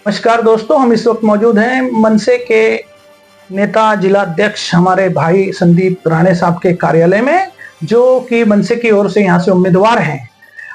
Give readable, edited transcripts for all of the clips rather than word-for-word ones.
नमस्कार दोस्तों, हम इस वक्त मौजूद हैं मनसे के नेता जिला अध्यक्ष हमारे भाई संदीप राणे साहब के कार्यालय में, जो कि मनसे की ओर से यहाँ से उम्मीदवार हैं।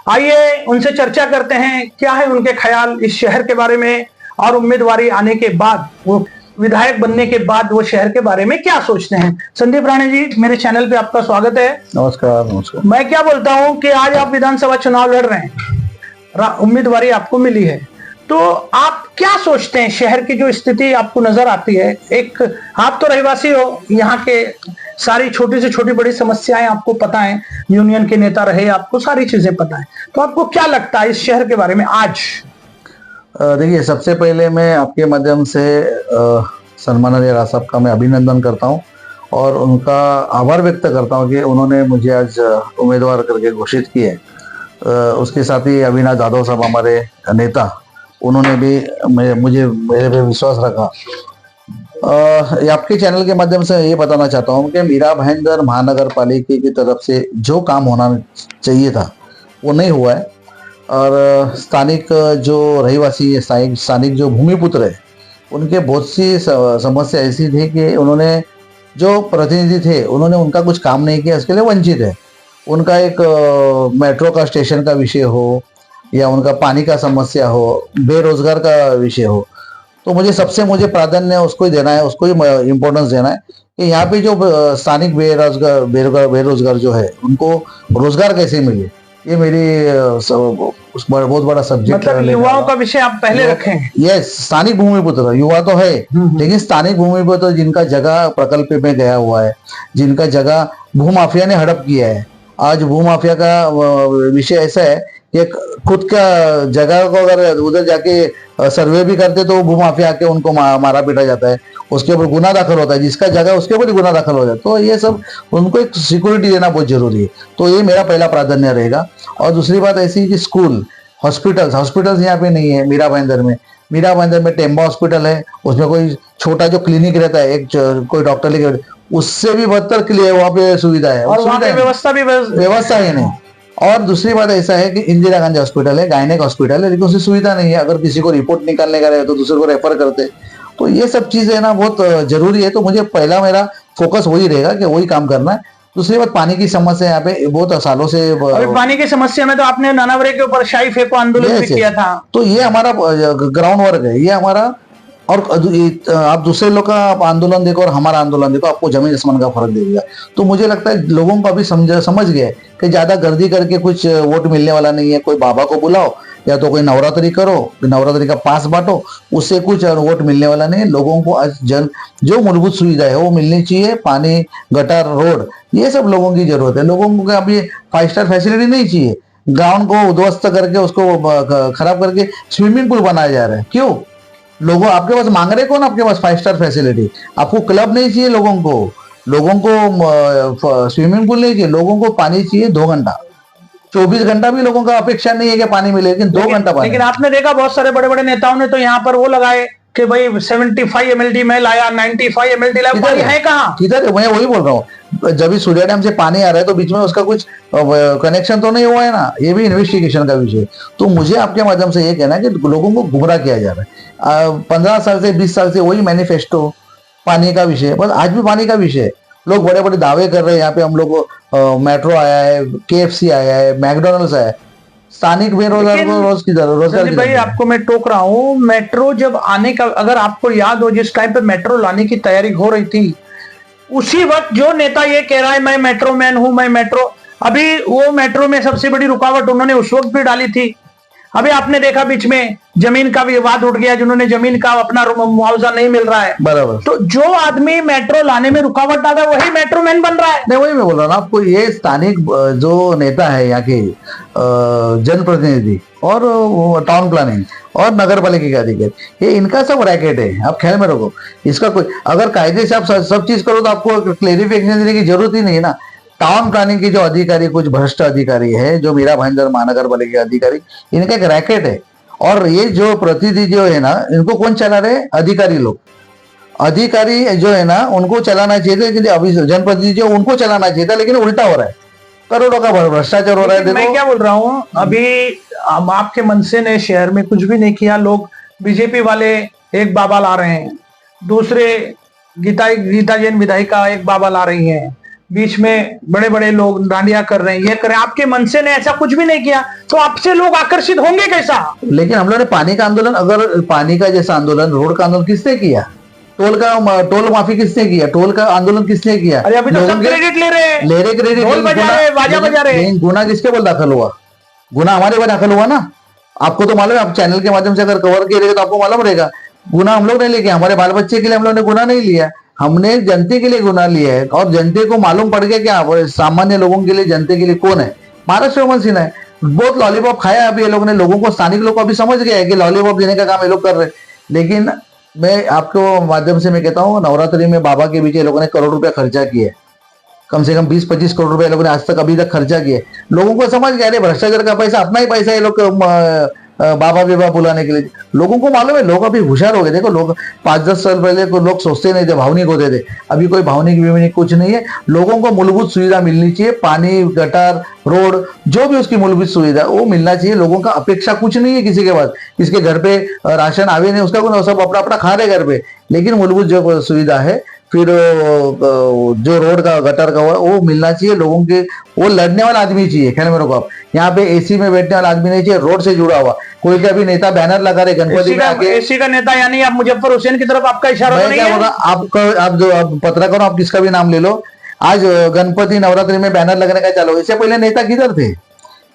आइए उनसे चर्चा करते हैं, क्या है उनके ख्याल इस शहर के बारे में और उम्मीदवारी आने के बाद, वो विधायक बनने के बाद वो शहर के बारे में क्या सोचते हैं। संदीप राणे जी, मेरे चैनल पे आपका स्वागत है। नमस्कार। नमस्कार। मैं क्या बोलता हूँ कि आज आप विधानसभा चुनाव लड़ रहे हैं, उम्मीदवारी आपको मिली है, तो आप क्या सोचते हैं शहर की जो स्थिति आपको नजर आती है। एक आप तो रहवासी हो, यहाँ के सारी छोटी से छोटी बड़ी समस्याएं आपको पता है, यूनियन के नेता रहे, आपको सारी चीजें पता है, तो आपको क्या लगता है इस शहर के बारे में आज। देखिए, सबसे पहले मैं आपके माध्यम से सम्माननीय राज साहब का मैं अभिनंदन करता हूं और उनका आभार व्यक्त करता हूं कि उन्होंने मुझे आज उम्मीदवार करके घोषित किए। उसके साथ ही अविनाश जाधव साहब हमारे नेता, उन्होंने भी मेरे पे विश्वास रखा। आपके चैनल के माध्यम से ये बताना चाहता हूँ कि मीरा भाईंदर महानगर पालिका की तरफ से जो काम होना चाहिए था वो नहीं हुआ है और स्थानिक जो रहवासी स्थानिक जो भूमिपुत्र है, उनके बहुत सी समस्या ऐसी थी कि उन्होंने जो प्रतिनिधि थे उन्होंने उनका कुछ काम नहीं किया, इसके लिए वंचित है। उनका एक मेट्रो का स्टेशन का विषय हो या उनका पानी का समस्या हो, बेरोजगार का विषय हो, तो मुझे प्राधान्य उसको ही देना है, उसको ही इम्पोर्टेंस देना है कि यहाँ पे जो स्थानिक बेरोजगार जो है उनको रोजगार कैसे मिले। ये मेरी बहुत बड़ा सब्जेक्ट मतलब युवाओं का विषय आप पहले रखें। यस, स्थानिक भूमिपुत्र युवा तो है, लेकिन स्थानिक भूमिपुत्र जिनका जगह प्रकल्प में गया हुआ है, जिनका जगह भूमाफिया ने हड़प किया है। आज भूमाफिया का विषय ऐसा है कि खुद का जगह को अगर उधर जाके सर्वे भी करते तो भूमाफिया आके उनको मारा पीटा जाता है, उसके ऊपर गुना दाखिल होता है, जिसका जगह उसके ऊपर गुना दाखिल हो जाता है। तो ये सब उनको एक सिक्योरिटी देना बहुत जरूरी है, तो ये मेरा पहला प्राधान्य रहेगा। और दूसरी बात ऐसी कि स्कूल, हॉस्पिटल्स यहाँ पे नहीं है। मीरा भाईंदर में टेम्बा हॉस्पिटल है, उसमें कोई छोटा जो क्लिनिक रहता है, एक कोई डॉक्टर लेके, उससे भी बदतर के लिए वहाँ पे सुविधा है और वहाँ पे व्यवस्था ही नहीं। और दूसरी बात ऐसा है कि इंदिरा गांधी हॉस्पिटल है, गायनेक हॉस्पिटल है, लेकिन उसकी सुविधा नहीं है। अगर किसी को रिपोर्ट निकालने का रहे तो दूसरे को रेफर करते। तो ये सब चीजें ना बहुत जरूरी है, तो मुझे पहला मेरा फोकस वही रहेगा कि वही काम करना है। दूसरी बात, पानी की समस्या यहाँ पे बहुत सालों से। पानी की समस्या में तो आपने नानावरे के ऊपर शाही फेंको आंदोलन भी किया था, तो ये हमारा ग्राउंड वर्क है, ये हमारा। और आप दूसरे लोग का आंदोलन देखो और हमारा आंदोलन देखो, आपको जमीन आसमान का फर्क देगा। तो मुझे लगता है लोगों को अभी समझ गए कि ज्यादा गर्दी करके कुछ वोट मिलने वाला नहीं है। कोई बाबा को बुलाओ या तो कोई नवरात्रि करो, नवरात्रि का पास बांटो, उससे कुछ वोट मिलने वाला नहीं है। लोगों को आज जो मूलभूत सुविधा है वो मिलनी चाहिए। पानी, गटर, रोड, ये सब लोगों की जरूरत है। लोगों को अभी 5 स्टार फैसिलिटी नहीं चाहिए। ग्राउंड को उद्ध्वस्त करके, उसको खराब करके स्विमिंग पूल बनाया जा रहा है। क्यों? लोगों आपके पास मांग रहे कौन? आपके पास 5 स्टार फैसिलिटी। आपको क्लब नहीं चाहिए, लोगों को स्विमिंग पूल नहीं चाहिए, लोगों को पानी चाहिए 2 घंटा। 24 घंटा भी लोगों का अपेक्षा नहीं है कि पानी मिले, लेकिन 2 घंटा पानी। लेकिन आपने देखा बहुत सारे बड़े बड़े नेताओं ने तो यहाँ पर वो लगाए कि भाई 75 MLD में लाया, 95 MLD लाया, पानी है कहाँ? किधर है? मैं वही बोल रहा हूँ, जब भी सूर्या डैम से पानी आ रहा है तो बीच में उसका कुछ कनेक्शन तो नहीं हुआ है ना। ये भी इन्वेस्टिगेशन का विषय। तो मुझे आपके माध्यम से ये कहना है कि लोगों को गुमराह किया जा रहा है। 15 साल से 20 साल से वही मैनिफेस्टो, पानी का विषय, बस आज भी पानी का विषय। लोग बड़े बड़े दावे कर रहे हैं, यहाँ पे हम लोग मेट्रो आया है, KFC आया है, मैकडोनल्ड्स आया है। स्थानिक बेरोजगार को रोजगार की भाई आपको मैं टोक रहा हूँ। मेट्रो जब आने का, अगर आपको याद हो, जिस टाइम पे मेट्रो लाने की तैयारी हो रही थी, उसी वक्त जो नेता ये कह रहा है मैं मेट्रो मैन हूं, मैं मेट्रो, अभी वो मेट्रो में सबसे बड़ी रुकावट उन्होंने उस वक्त भी डाली थी। अभी आपने देखा बीच में जमीन का विवाद उठ गया, जिन्होंने जमीन का अपना मुआवजा नहीं मिल रहा है, बराबर। तो जो आदमी मेट्रो लाने में रुकावट डाला वही मेट्रो मैन बन रहा है। नहीं, वही मैं बोल रहा हूँ आपको। ये स्थानिक जो नेता है यहाँ के जनप्रतिनिधि और टाउन प्लानिंग और नगर पालिका के अधिकारी, ये इनका सब रैकेट है। आप ख्याल में रखो इसका। कोई अगर कायदे से आप सब चीज करो तो आपको क्लेरिफिकेशन देने की जरूरत ही नहीं है ना। टाउन प्लानिंग के जो अधिकारी कुछ भ्रष्ट अधिकारी है, जो मीरा भाईंदर महानगर पालिका अधिकारी, इनका एक रैकेट है। और ये जो प्रतिनिधि जो है ना, इनको कौन चला रहे? अधिकारी लोग। अधिकारी जो है ना उनको चलाना चाहिए, लेकिन अभी जनप्रतिनिधि जो उनको चलाना चाहिए था, लेकिन उल्टा हो रहा है। करोड़ों का भ्रष्टाचार हो रहा है। मैं क्या बोल रहा हूँ, अभी आपके मनसे ने शहर में कुछ भी नहीं किया। लोग बीजेपी वाले एक बाबा ला रहे हैं, दूसरे गीता जैन विधायिका एक बाबा ला रही है, बीच में बड़े बड़े लोग डांडिया कर रहे हैं, ये करें। आपके मनसे ने ऐसा कुछ भी नहीं किया, तो आपसे लोग आकर्षित होंगे कैसा? लेकिन हम लोगों ने पानी का आंदोलन, अगर पानी का जैसा आंदोलन, रोड का आंदोलन किसने किया? टोल माफी किसने किया? टोल का आंदोलन किसने किया? अरे अभी तो सब क्रेडिट ले रहे हैं, ले रहे क्रेडिट, ढोल बजा रहे, बाजा बजा रहे। गुना किसके ऊपर दाखिल हुआ? गुना हमारे ऊपर दाखिल हुआ ना। आपको तो मालूम है, आप चैनल के माध्यम से अगर कवर किए रहेगा तो आपको मालूम रहेगा। गुना हम लोग ने लेके, हमारे बाल बच्चे के लिए हम लोग ने गुना नहीं लिया, हमने जनते के लिए गुना लिया है। और जनते को मालूम पड़ गया क्या सामान्य लोगों के लिए, जनते के लिए कौन है? महाराष्ट्र रमन सिन्हा है। बहुत लॉलीपॉप खाया अभी ये लोग ने, लोगों को, स्थानिक लोग को अभी समझ गया है कि लॉलीपॉप देने का काम ये लोग कर रहे हैं। लेकिन मैं आपको माध्यम से मैं कहता हूँ, नवरात्रि में बाबा के बीच ये लोगों ने करोड़ रुपया खर्चा किया है, कम से कम 20-25 करोड़ रुपए लोगों ने आज तक अभी तक खर्चा किया। लोगों को समझ गया, अरे भ्रष्टाचार का पैसा अपना ही पैसा, ये लोग बाबा बेबा बुलाने के लिए। लोगों को मालूम है, लोग अभी होशियार हो गए। देखो, लोग 5-10 साल पहले को लोग सोचते नहीं थे, भावनिक होते थे। अभी कोई भावनिक कुछ नहीं है। लोगों को मूलभूत सुविधा मिलनी चाहिए, पानी, गटर, रोड, जो भी उसकी मूलभूत सुविधा वो मिलना चाहिए। लोगों का अपेक्षा कुछ नहीं है किसी के पास, किसके घर पे राशन आवे नहीं उसका कोई, सब अपना अपना खा रहे घर पे। लेकिन मूलभूत जो सुविधा है, फिर जो रोड का, गटर का वो मिलना चाहिए लोगों के। वो लड़ने वाला आदमी चाहिए। ख्याल मेरे को, आप यहाँ पे एसी में बैठने वाला आदमी नहीं चाहिए, रोड से जुड़ा हुआ। कोई का भी नेता बैनर लगा रहे गणपति में आके, एसी का नेता यानी आप मुजफ्फर हुसैन की तरफ आपका इशारा तो नहीं है? आप जो पत्रकार, आप किसका भी नाम ले लो, आज गणपति नवरात्रि में बैनर लगने का चालू। इससे पहले नेता किधर थे?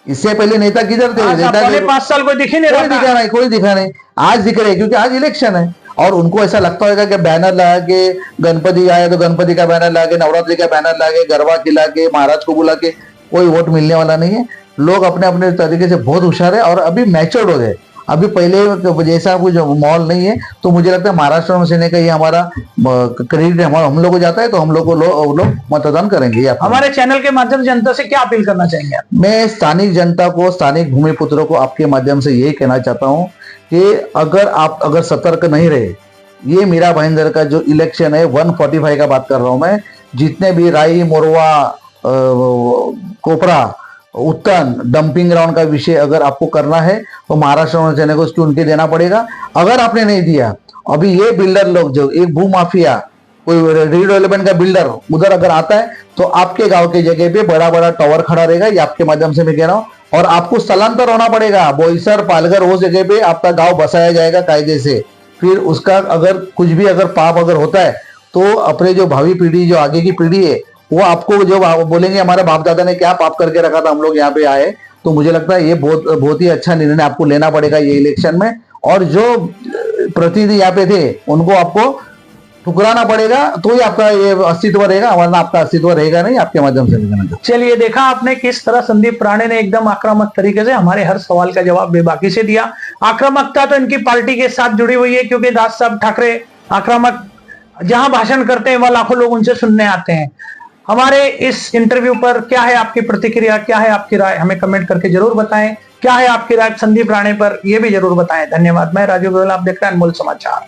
इससे पहले नेता किधर थे? नेता 5 साल कोई दिख ही नहीं रहा, कोई दिखा नहीं। आज दिख रहे, क्योंकि आज इलेक्शन है और उनको ऐसा लगता होगा कि बैनर लगा के गणपति आए तो गणपति का बैनर लगा के, नवरात्रि का बैनर लगा के, गरबा खिला के, महाराज को बुला के कोई वोट मिलने वाला नहीं है। लोग अपने अपने तरीके से बहुत होशियार है और अभी मैच्योर्ड हो गए। अभी पहले जैसा कुछ माहौल नहीं है। तो मुझे लगता है महाराष्ट्र में सेने का ये हमारा क्रेडिट हम लोग को जाता है, तो हम लोग को लोग मतदान करेंगे। हमारे चैनल के माध्यम से जनता से क्या अपील करना चाहेंगे? मैं स्थानिक जनता को, स्थानिक भूमिपुत्रों को आपके माध्यम से यही कहना चाहता हूँ कि अगर सतर्क नहीं रहे, ये मीरा भाईंदर का जो इलेक्शन है 145 का बात कर रहा हूं मैं, जितने भी राई, मोरवा, कोपरा, उत्तन, डंपिंग ग्राउंड का विषय अगर आपको करना है तो महाराष्ट्र सेना को उसकी उनके देना पड़ेगा। अगर आपने नहीं दिया, अभी ये बिल्डर लोग, जो एक भू माफिया, कोई रीडेवलपमेंट का बिल्डर उधर अगर आता है तो आपके गांव के जगह पे बड़ा बड़ा टावर खड़ा रहेगा। ये आपके माध्यम से मैं कह रहा हूँ। और आपको स्थलांतर होना पड़ेगा, बोईसर, पालघर, वो जगह पे आपका गांव बसाया जाएगा कायदे से। फिर उसका अगर कुछ भी अगर पाप अगर होता है तो अपने जो भावी पीढ़ी, जो आगे की पीढ़ी है, वो आपको जो बोलेंगे हमारे बाप दादा ने क्या पाप करके रखा था, हम लोग यहाँ पे आए। तो मुझे लगता है ये बहुत ही अच्छा निर्णय आपको लेना पड़ेगा ये इलेक्शन में। और जो प्रतिनिधि यहाँ पे थे उनको आपको ठुकराना पड़ेगा, तो ही आपका ये अस्तित्व रहेगा, वरना आपका अस्तित्व रहेगा नहीं। आपके माध्यम से चलिए, देखा आपने किस तरह संदीप राणे ने एकदम आक्रामक तरीके से हमारे हर सवाल का जवाब बेबाकी से दिया। आक्रामकता तो इनकी पार्टी के साथ जुड़ी हुई है, क्योंकि दास साहब ठाकरे आक्रामक जहां भाषण करते हैं वह लाखों लोग उनसे सुनने आते हैं। हमारे इस इंटरव्यू पर क्या है आपकी प्रतिक्रिया, क्या है आपकी राय, हमें कमेंट करके जरूर बताएं। क्या है आपकी राय संदीप राणे पर, यह भी जरूर बताएं। धन्यवाद। मैं राजू गोयल, आप देख रहे हैं अनमोल समाचार।